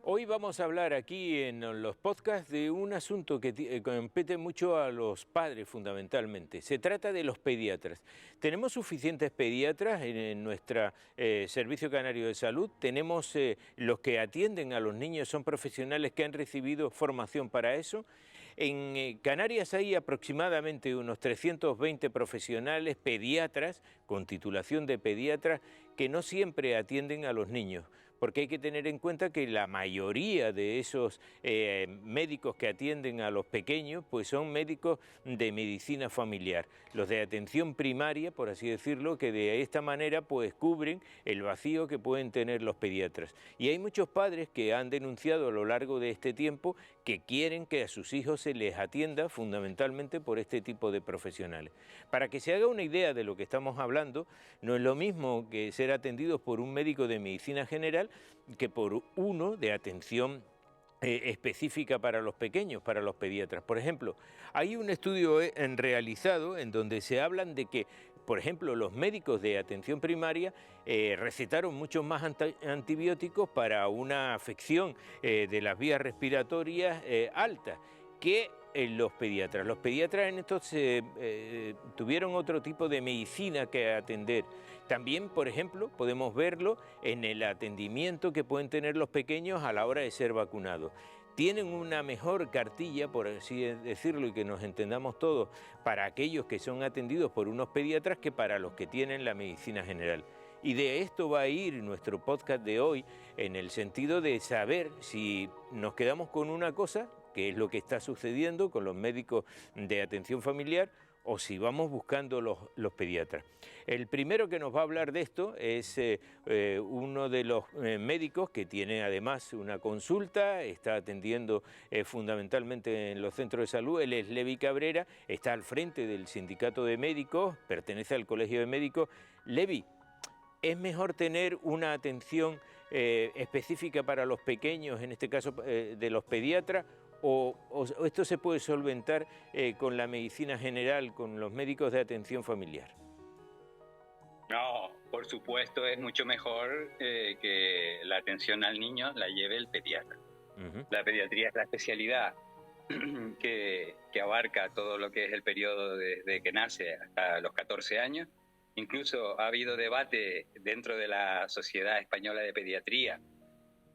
Hoy vamos a hablar aquí en los podcasts de un asunto que compete mucho a los padres fundamentalmente. Se trata de los pediatras. Tenemos suficientes pediatras en nuestro Servicio Canario de Salud. Tenemos los que atienden a los niños, son profesionales que han recibido formación para eso. En Canarias hay aproximadamente unos 320 profesionales pediatras con titulación de pediatra que no siempre atienden a los niños, porque hay que tener en cuenta que la mayoría de esos médicos que atienden a los pequeños pues son médicos de medicina familiar, los de atención primaria, por así decirlo, que de esta manera pues cubren el vacío que pueden tener los pediatras. Y hay muchos padres que han denunciado a lo largo de este tiempo que quieren que a sus hijos se les atienda fundamentalmente por este tipo de profesionales. Para que se haga una idea de lo que estamos hablando, no es lo mismo que ser atendidos por un médico de medicina general que por uno de atención específica para los pequeños, para los pediatras. Por ejemplo, hay un estudio realizado en donde se hablan de que, por ejemplo, los médicos de atención primaria recetaron muchos más antibióticos para una afección de las vías respiratorias alta que los pediatras. Los pediatras en estos tuvieron otro tipo de medicina que atender. También, por ejemplo, podemos verlo en el atendimiento que pueden tener los pequeños a la hora de ser vacunados. Tienen una mejor cartilla, por así decirlo, y que nos entendamos todos, para aquellos que son atendidos por unos pediatras que para los que tienen la medicina general. Y de esto va a ir nuestro podcast de hoy, en el sentido de saber si nos quedamos con una cosa, que es lo que está sucediendo con los médicos de atención familiar, o si vamos buscando los pediatras. El primero que nos va a hablar de esto es uno de los médicos que tiene además una consulta, está atendiendo fundamentalmente en los centros de salud. Él es Levi Cabrera, está al frente del sindicato de médicos, pertenece al colegio de médicos. Levi, ¿es mejor tener una atención específica para los pequeños, en este caso de los pediatras, o esto se puede solventar con la medicina general, con los médicos de atención familiar? No, por supuesto es mucho mejor que la atención al niño la lleve el pediatra. La pediatría es la especialidad que abarca todo lo que es el periodo desde que nace hasta los 14 años. Incluso ha habido debate dentro de la Sociedad Española de Pediatría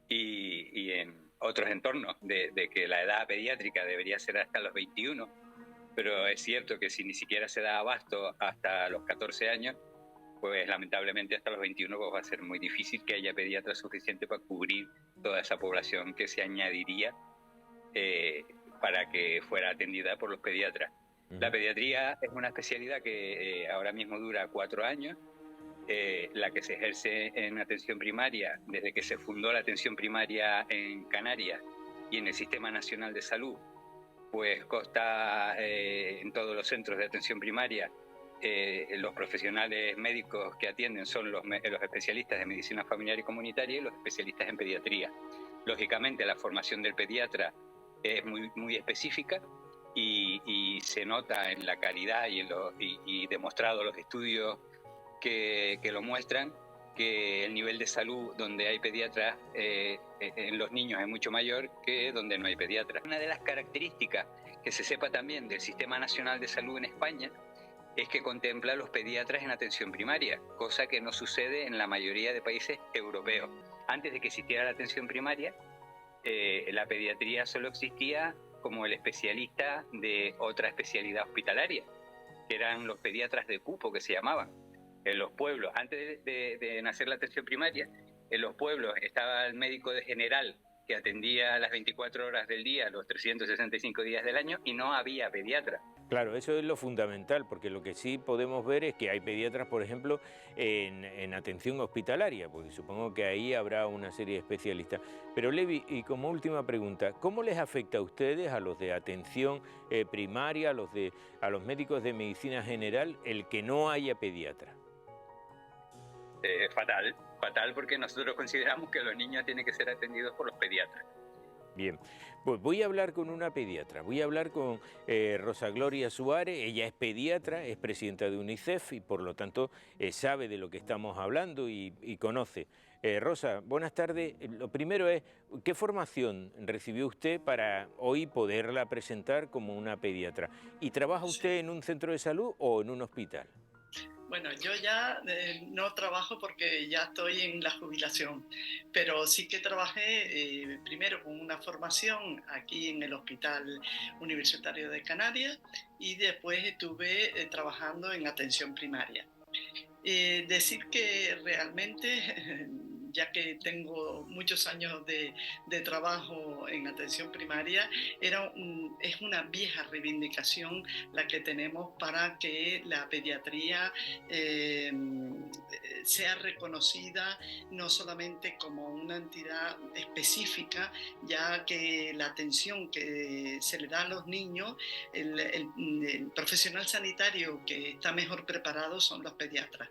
y en otros entornos de que la edad pediátrica debería ser hasta los 21, pero es cierto que si ni siquiera se da abasto hasta los 14 años, pues lamentablemente hasta los 21 pues va a ser muy difícil que haya pediatras suficientes para cubrir toda esa población que se añadiría para que fuera atendida por los pediatras. La pediatría es una especialidad que ahora mismo dura 4 años, la que se ejerce en atención primaria desde que se fundó la atención primaria en Canarias y en el Sistema Nacional de Salud, pues consta en todos los centros de atención primaria. Los profesionales médicos que atienden son los especialistas de medicina familiar y comunitaria y los especialistas en pediatría. Lógicamente la formación del pediatra es muy específica y se nota en la calidad y demostrado los estudios que lo muestran, que el nivel de salud donde hay pediatras en los niños es mucho mayor que donde no hay pediatras. Una de las características que se sepa también del Sistema Nacional de Salud en España es que contempla a los pediatras en atención primaria, cosa que no sucede en la mayoría de países europeos. Antes de que existiera la atención primaria, la pediatría solo existía como el especialista de otra especialidad hospitalaria, que eran los pediatras de cupo, que se llamaban. En los pueblos, antes de nacer la atención primaria, en los pueblos estaba el médico de general que atendía las 24 horas del día, los 365 días del año, y no había pediatra. Claro, eso es lo fundamental, porque lo que sí podemos ver es que hay pediatras, por ejemplo, en atención hospitalaria, porque supongo que ahí habrá una serie de especialistas. Pero Levi, y como última pregunta, ¿cómo les afecta a ustedes, a los de atención primaria, a los médicos de medicina general, el que no haya pediatra? Fatal porque nosotros consideramos que los niños tienen que ser atendidos por los pediatras. Bien, pues voy a hablar con una pediatra, voy a hablar con Rosa Gloria Suárez. Ella es pediatra, es presidenta de UNICEF y por lo tanto sabe de lo que estamos hablando y conoce. Rosa, buenas tardes. Lo primero es, ¿qué formación recibió usted para hoy poderla presentar como una pediatra? ¿Y trabaja usted en un centro de salud o en un hospital? Bueno, yo ya no trabajo porque ya estoy en la jubilación, pero sí que trabajé primero con una formación aquí en el Hospital Universitario de Canarias y después estuve trabajando en atención primaria. Decir que realmente, ya que tengo muchos años de trabajo en atención primaria, es una vieja reivindicación la que tenemos para que la pediatría sea reconocida no solamente como una entidad específica, ya que la atención que se le da a los niños, el profesional sanitario que está mejor preparado son los pediatras.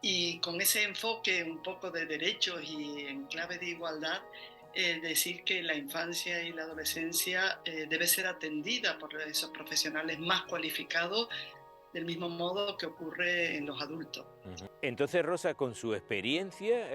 Y con ese enfoque un poco de derechos y en clave de igualdad, decir que la infancia y la adolescencia debe ser atendida por esos profesionales más cualificados, del mismo modo que ocurre en los adultos. Entonces, Rosa, con su experiencia,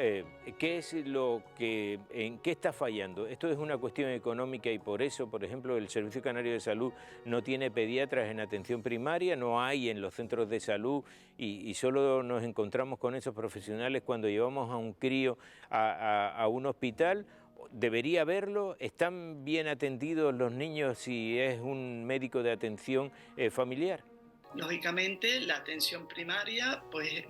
¿qué es en qué está fallando? ¿Esto es una cuestión económica y por eso, por ejemplo, el Servicio Canario de Salud no tiene pediatras en atención primaria, no hay en los centros de salud y solo nos encontramos con esos profesionales cuando llevamos a un crío a un hospital? ¿Debería haberlo? ¿Están bien atendidos los niños si es un médico de atención familiar? Lógicamente, la atención primaria pues,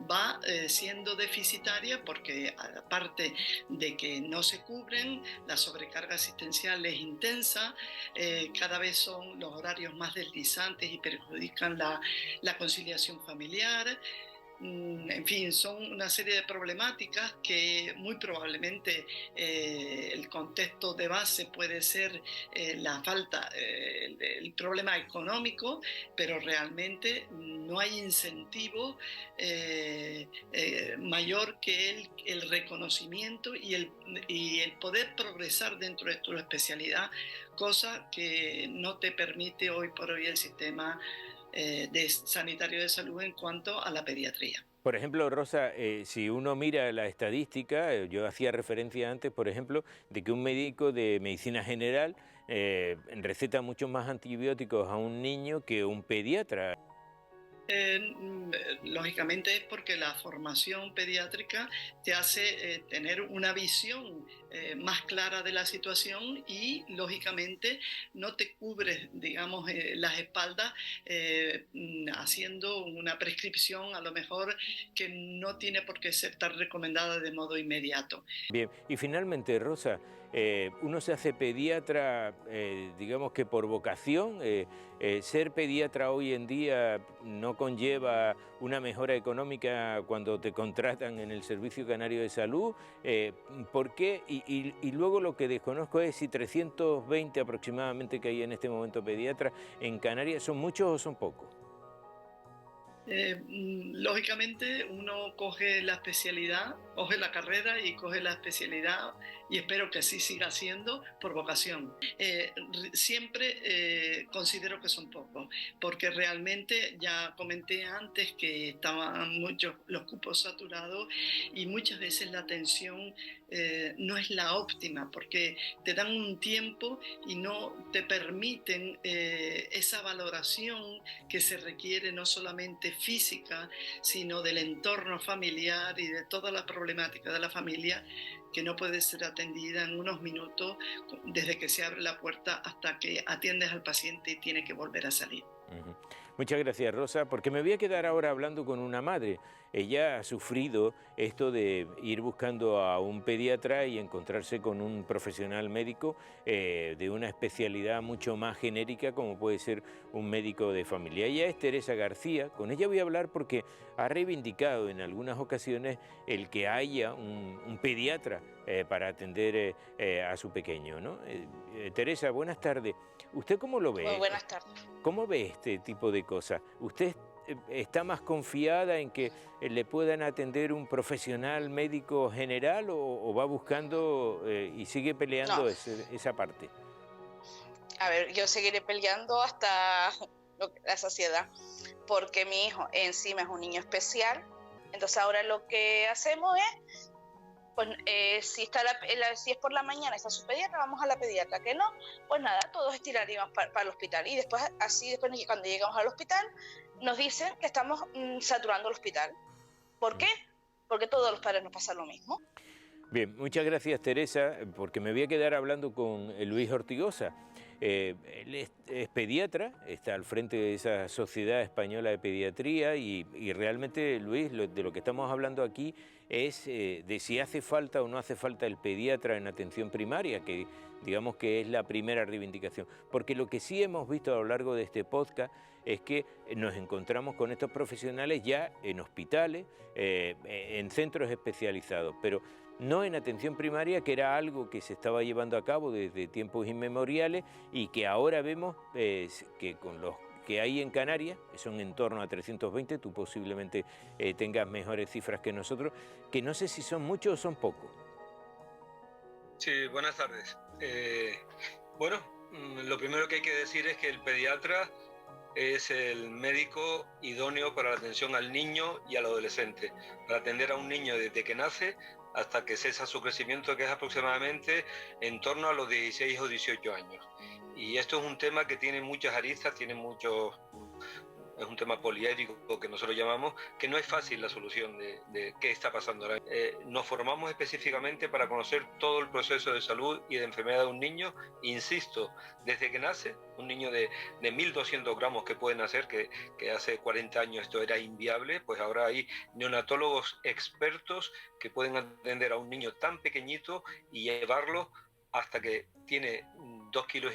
va siendo deficitaria porque aparte de que no se cubren, la sobrecarga asistencial es intensa, cada vez son los horarios más deslizantes y perjudican la conciliación familiar. En fin, son una serie de problemáticas que muy probablemente el contexto de base puede ser la falta, el problema económico, pero realmente no hay incentivo mayor que el reconocimiento y el poder progresar dentro de tu especialidad, cosa que no te permite hoy por hoy el sistema sanitario de salud en cuanto a la pediatría. Por ejemplo, Rosa, si uno mira la estadística, yo hacía referencia antes, por ejemplo, de que un médico de medicina general receta muchos más antibióticos a un niño que un pediatra. Lógicamente es porque la formación pediátrica te hace tener una visión más clara de la situación y lógicamente no te cubres, digamos, las espaldas haciendo una prescripción a lo mejor que no tiene por qué ser tan recomendada de modo inmediato. Bien, y finalmente, Rosa, uno se hace pediatra, digamos que por vocación. Ser pediatra hoy en día no conlleva una mejora económica cuando te contratan en el Servicio Canario de Salud. ¿Por qué? Y luego lo que desconozco es si 320 aproximadamente que hay en este momento pediatras en Canarias, ¿son muchos o son pocos? Lógicamente uno coge la especialidad, coge la carrera y coge la especialidad y espero que así siga siendo por vocación. Siempre considero que son pocos porque realmente ya comenté antes que estaban muchos los cupos saturados y muchas veces la atención no es la óptima porque te dan un tiempo y no te permiten esa valoración que se requiere no solamente física, sino del entorno familiar y de toda la problemática de la familia que no puede ser atendida en unos minutos desde que se abre la puerta hasta que atiendes al paciente y tiene que volver a salir. Muchas gracias, Rosa, porque me voy a quedar ahora hablando con una madre. Ella ha sufrido esto de ir buscando a un pediatra y encontrarse con un profesional médico de una especialidad mucho más genérica como puede ser un médico de familia. Ella es Teresa García, con ella voy a hablar porque ha reivindicado en algunas ocasiones el que haya un pediatra para atender a su pequeño, ¿no? Teresa, buenas tardes. ¿Usted cómo lo ve? Muy buenas tardes. ¿Cómo ve este tipo de cosas? ¿Usted está más confiada en que le puedan atender un profesional médico general o va buscando y sigue peleando esa parte? A ver, yo seguiré peleando hasta la saciedad, porque mi hijo encima es un niño especial, Entonces ahora lo que hacemos es, pues si es por la mañana está su pediatra, vamos a la pediatra, que no, pues nada, todos estiraríamos para el hospital. Y después cuando llegamos al hospital nos dicen que estamos saturando el hospital. ¿Por qué? Porque todos los padres nos pasa lo mismo. Bien, muchas gracias, Teresa, porque me voy a quedar hablando con Luis Ortigosa. Él es pediatra, está al frente de esa Sociedad Española de Pediatría y realmente, Luis, de lo que estamos hablando aquí es de si hace falta o no hace falta el pediatra en atención primaria, que digamos que es la primera reivindicación. Porque lo que sí hemos visto a lo largo de este podcast es que nos encontramos con estos profesionales ya en hospitales, en centros especializados, pero no en atención primaria, que era algo que se estaba llevando a cabo desde tiempos inmemoriales y que ahora vemos que con los que hay en Canarias, que son en torno a 320, tú posiblemente tengas mejores cifras que nosotros, que no sé si son muchos o son pocos. Sí, buenas tardes. Bueno, lo primero que hay que decir es que el pediatra es el médico idóneo para la atención al niño y al adolescente, para atender a un niño desde que nace hasta que cesa su crecimiento, que es aproximadamente en torno a los 16 o 18 años. Y esto es un tema que tiene muchas aristas, es un tema poliédrico que nosotros llamamos, que no es fácil la solución de qué está pasando ahora. Nos formamos específicamente para conocer todo el proceso de salud y de enfermedad de un niño, insisto, desde que nace, un niño de 1.200 gramos que puede nacer, que hace 40 años esto era inviable, pues ahora hay neonatólogos expertos que pueden atender a un niño tan pequeñito y llevarlo hasta que tiene 2,5 kilos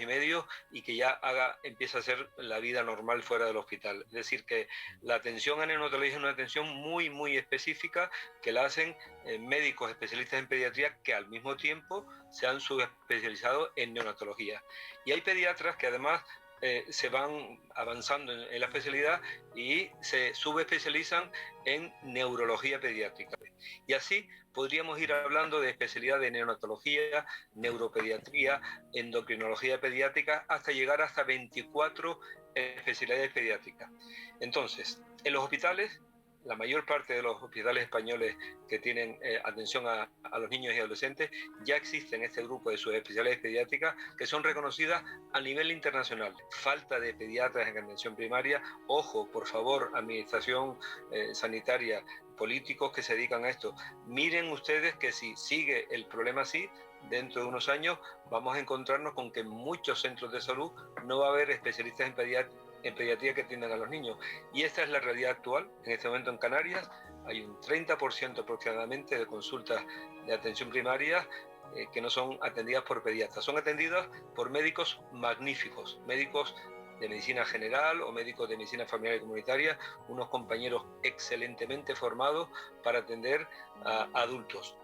y que ya empieza a hacer la vida normal fuera del hospital. Es decir, que la atención a neonatología es una atención muy, muy específica que la hacen médicos especialistas en pediatría que al mismo tiempo se han subespecializado en neonatología. Y hay pediatras que además se van avanzando en la especialidad y se subespecializan en neurología pediátrica. Y así podríamos ir hablando de especialidad de neonatología, neuropediatría, endocrinología pediátrica, hasta llegar hasta 24 especialidades pediátricas. Entonces, en los hospitales, la mayor parte de los hospitales españoles que tienen atención a los niños y adolescentes, ya existen este grupo de subespecialidades pediátricas que son reconocidas a nivel internacional. Falta de pediatras en atención primaria. Ojo, por favor, administración sanitaria, políticos que se dedican a esto. Miren ustedes que si sigue el problema así, dentro de unos años vamos a encontrarnos con que en muchos centros de salud no va a haber especialistas en pediatría que atiendan a los niños. Y esta es la realidad actual. En este momento en Canarias hay un 30% aproximadamente de consultas de atención primaria que no son atendidas por pediatras. Son atendidas por médicos magníficos, médicos de medicina general o médicos de medicina familiar y comunitaria, unos compañeros excelentemente formados para atender a adultos,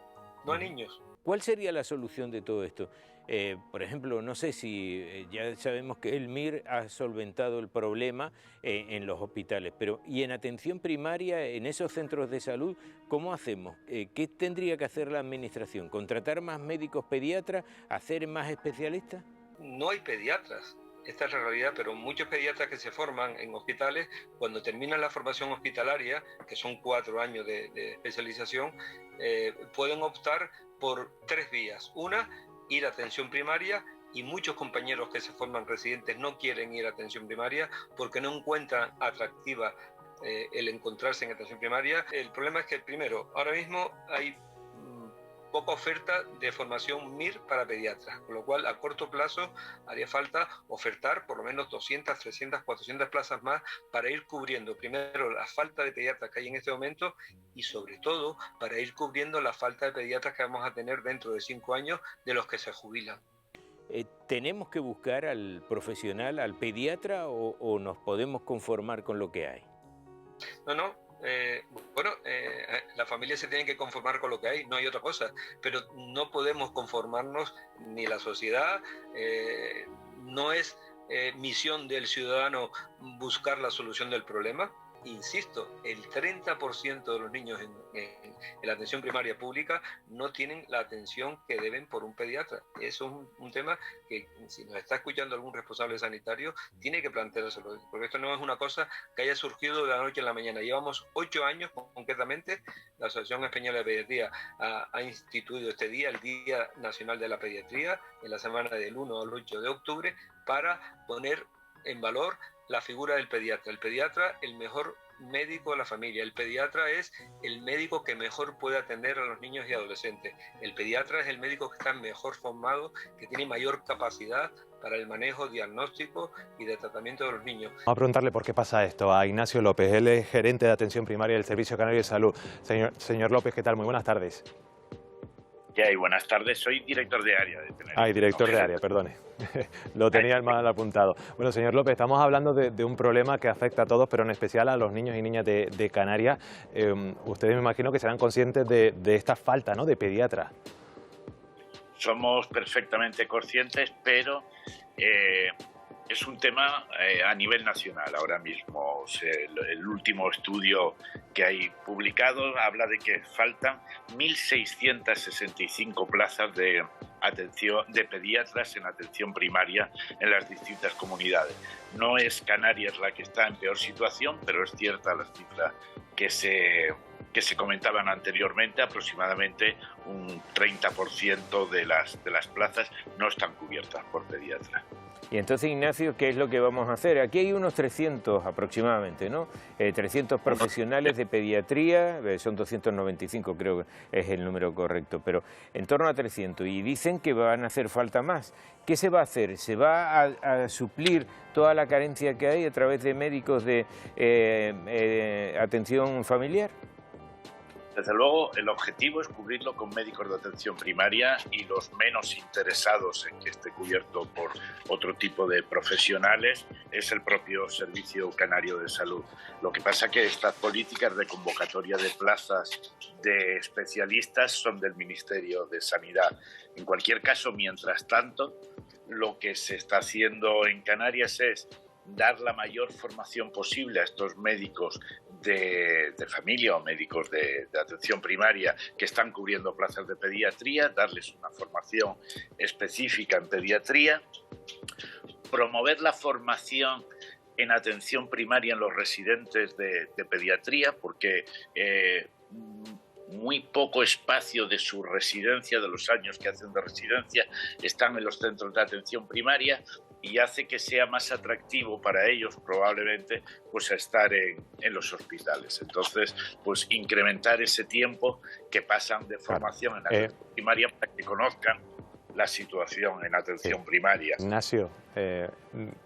no a niños. ¿Cuál sería la solución de todo esto? Por ejemplo, no sé si ya sabemos que el MIR ha solventado el problema en los hospitales, pero ¿y en atención primaria, en esos centros de salud, cómo hacemos? ¿Qué tendría que hacer la administración? ¿Contratar más médicos pediatras? ¿Hacer más especialistas? No hay pediatras. Esta es la realidad, pero muchos pediatras que se forman en hospitales, cuando terminan la formación hospitalaria, que son 4 años de especialización, pueden optar por 3 vías. Una, ir a atención primaria, y muchos compañeros que se forman residentes no quieren ir a atención primaria porque no encuentran atractiva el encontrarse en atención primaria. El problema es que, primero, ahora mismo hay poca oferta de formación MIR para pediatras, con lo cual a corto plazo haría falta ofertar por lo menos 200, 300, 400 plazas más para ir cubriendo primero la falta de pediatras que hay en este momento y sobre todo para ir cubriendo la falta de pediatras que vamos a tener dentro de 5 años de los que se jubilan. ¿Tenemos que buscar al profesional, al pediatra o nos podemos conformar con lo que hay? No. La familia se tiene que conformar con lo que hay, no hay otra cosa, pero no podemos conformarnos ni la sociedad, no es misión del ciudadano buscar la solución del problema. insisto, el 30% de los niños en la atención primaria pública no tienen la atención que deben por un pediatra. Eso es un tema que, si nos está escuchando algún responsable sanitario, tiene que planteárselo, porque esto no es una cosa que haya surgido de la noche a la mañana. Llevamos 8 años, concretamente, la Asociación Española de Pediatría ha instituido este día, el Día Nacional de la Pediatría, en la semana del 1 al 8 de octubre, para poner en valor la figura del pediatra. El pediatra, el mejor médico de la familia. El pediatra es el médico que mejor puede atender a los niños y adolescentes. El pediatra es el médico que está mejor formado, que tiene mayor capacidad para el manejo, diagnóstico y de tratamiento de los niños. Vamos a preguntarle por qué pasa esto a Ignacio López. Él es gerente de atención primaria del Servicio Canario de Salud. Señor López, ¿qué tal? Muy buenas tardes. Y buenas tardes, soy director de área de Tenerife. Director de área, perdone. Lo tenía mal apuntado. Bueno, señor López, estamos hablando de un problema que afecta a todos, pero en especial a los niños y niñas de Canarias. Ustedes me imagino que serán conscientes de esta falta, ¿no?, de pediatras. Somos perfectamente conscientes, pero es un tema a nivel nacional ahora mismo. El último estudio que hay publicado habla de que faltan 1.665 plazas de pediatras en atención primaria en las distintas comunidades. No es Canarias la que está en peor situación, pero es cierta la cifra que se comentaban anteriormente. Aproximadamente un 30% de las plazas no están cubiertas por pediatras. Y entonces, Ignacio, ¿qué es lo que vamos a hacer? Aquí hay unos 300 aproximadamente, ¿no? 300 profesionales de pediatría, son 295 creo que es el número correcto, pero en torno a 300. Y dicen que van a hacer falta más. ¿Qué se va a hacer? ¿Se va a suplir toda la carencia que hay a través de médicos de atención familiar? Desde luego, el objetivo es cubrirlo con médicos de atención primaria y los menos interesados en que esté cubierto por otro tipo de profesionales es el propio Servicio Canario de Salud. Lo que pasa es que estas políticas de convocatoria de plazas de especialistas son del Ministerio de Sanidad. En cualquier caso, mientras tanto, lo que se está haciendo en Canarias es dar la mayor formación posible a estos médicos de familia o médicos de atención primaria que están cubriendo plazas de pediatría, darles una formación específica en pediatría, promover la formación en atención primaria en los residentes de pediatría, porque muy poco espacio de su residencia, de los años que hacen de residencia, están en los centros de atención primaria, y hace que sea más atractivo para ellos probablemente pues estar en los hospitales. Entonces, pues incrementar ese tiempo que pasan de formación en atención primaria para que conozcan la situación en atención primaria. Ignacio,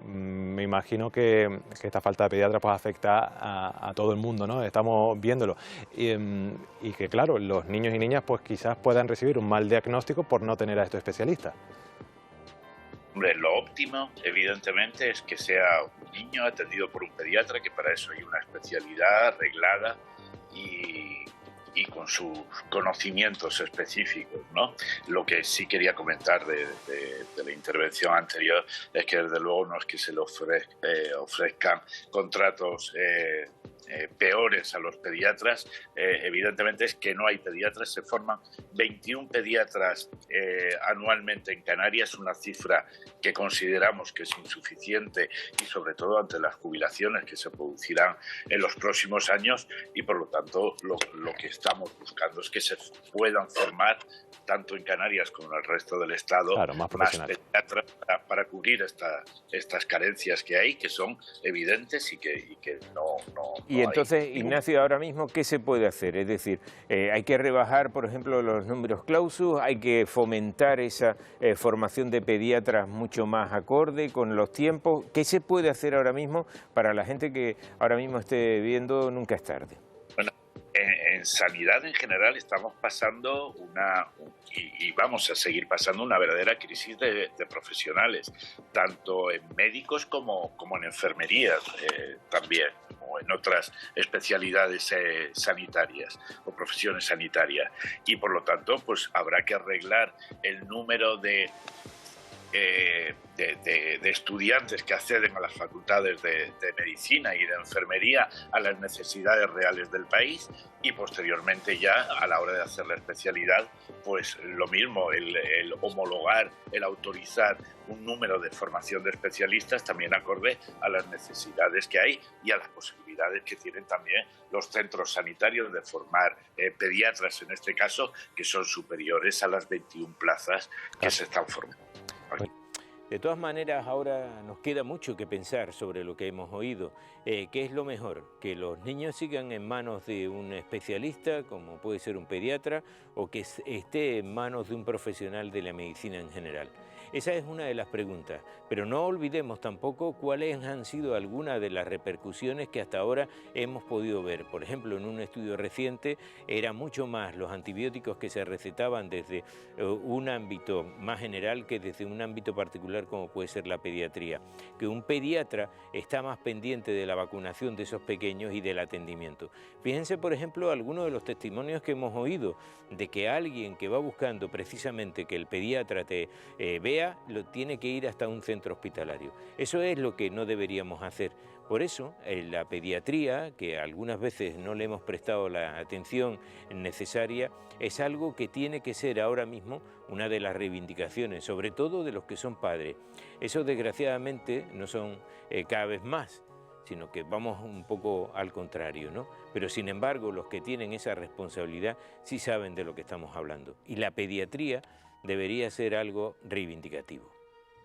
me imagino que esta falta de pediatras pues afecta a todo el mundo, ¿no? Estamos viéndolo. Y que, claro, los niños y niñas pues quizás puedan recibir un mal diagnóstico por no tener a estos especialistas. Hombre, lo óptimo, evidentemente, es que sea un niño atendido por un pediatra, que para eso hay una especialidad arreglada y con sus conocimientos específicos, ¿no? Lo que sí quería comentar de la intervención anterior es que, desde luego, no es que se le ofrezcan contratos peores a los pediatras. Evidentemente es que no hay pediatras, se forman 21 pediatras anualmente en Canarias, una cifra que consideramos que es insuficiente y sobre todo ante las jubilaciones que se producirán en los próximos años, y por lo tanto lo que estamos buscando es que se puedan formar tanto en Canarias como en el resto del Estado más pediatras para cubrir estas carencias que hay, que son evidentes y que no y entonces, Ignacio, ahora mismo, ¿qué se puede hacer? Es decir, hay que rebajar, por ejemplo, los números clausus, hay que fomentar esa formación de pediatras mucho más acorde con los tiempos. ¿Qué se puede hacer ahora mismo para la gente que ahora mismo esté viendo Nunca es tarde? Bueno, en sanidad en general estamos pasando y vamos a seguir pasando una verdadera crisis de profesionales, tanto en médicos como en enfermería también, o en otras especialidades sanitarias o profesiones sanitarias. Y por lo tanto, pues habrá que arreglar el número de de estudiantes que acceden a las facultades de medicina y de enfermería a las necesidades reales del país, y posteriormente ya a la hora de hacer la especialidad, pues lo mismo, el homologar, el autorizar un número de formación de especialistas también acorde a las necesidades que hay y a las posibilidades que tienen también los centros sanitarios de formar pediatras, en este caso, que son superiores a las 21 plazas que se están formando. De todas maneras, ahora nos queda mucho que pensar sobre lo que hemos oído. ¿Qué es lo mejor? ¿Que los niños sigan en manos de un especialista, como puede ser un pediatra, o que esté en manos de un profesional de la medicina en general? Esa es una de las preguntas, pero no olvidemos tampoco cuáles han sido algunas de las repercusiones que hasta ahora hemos podido ver. Por ejemplo, en un estudio reciente, era mucho más los antibióticos que se recetaban desde un ámbito más general que desde un ámbito particular como puede ser la pediatría. Que un pediatra está más pendiente de la vacunación de esos pequeños y del atendimiento. Fíjense, por ejemplo, algunos de los testimonios que hemos oído de que alguien que va buscando precisamente que el pediatra te vea, lo tiene que ir hasta un centro hospitalario. Eso es lo que no deberíamos hacer. Por eso, la pediatría, que algunas veces no le hemos prestado la atención necesaria, es algo que tiene que ser ahora mismo una de las reivindicaciones, sobre todo de los que son padres. Eso, desgraciadamente, no son cada vez más, sino que vamos un poco al contrario, ¿no? Pero sin embargo, los que tienen esa responsabilidad sí saben de lo que estamos hablando. Y la pediatría debería ser algo reivindicativo.